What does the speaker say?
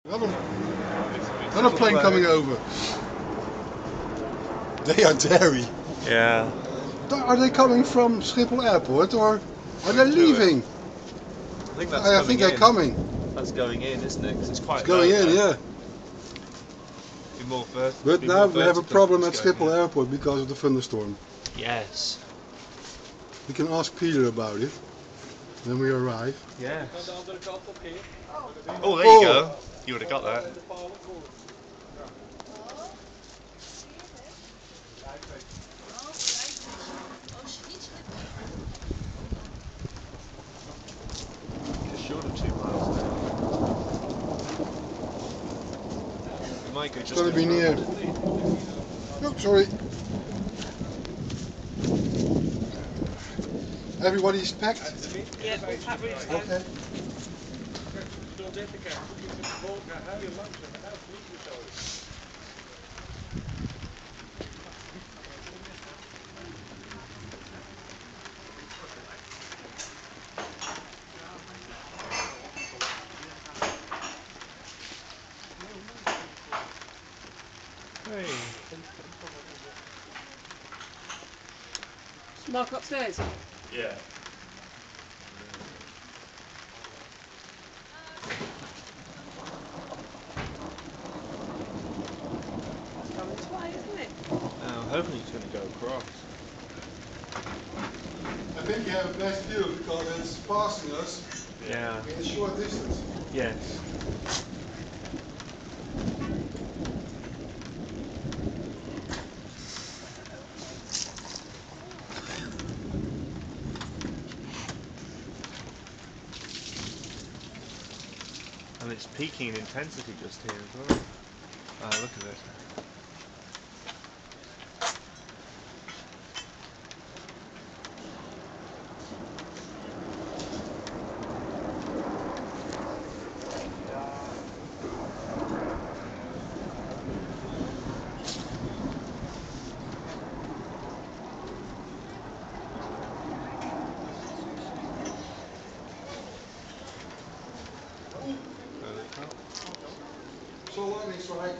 Another plane coming over. They are daring. Yeah. Are they coming from Schiphol Airport or are they leaving? I think that's I think they're coming. That's going in, isn't it? 'Cause it's quite It's going low in, there. yeah. But now we have a problem at Schiphol Airport because of the thunderstorm. Yes. We can ask Peter about it when we arrive. Yes. Oh, there you go. You would have got that. Just short of 2 miles now. You might go just. It's going to be near. Oh, sorry. Everybody's packed? Yeah, we'll pack roofs down. Okay. Hey. Mark upstairs. Yeah. It's going this way, isn't it? Now, hopefully it's going to go across. I think you have a best view because it's passing us Yeah. in a short distance. Yes. And it's peaking in intensity just here as well. Ah, look at it. So lightning strike.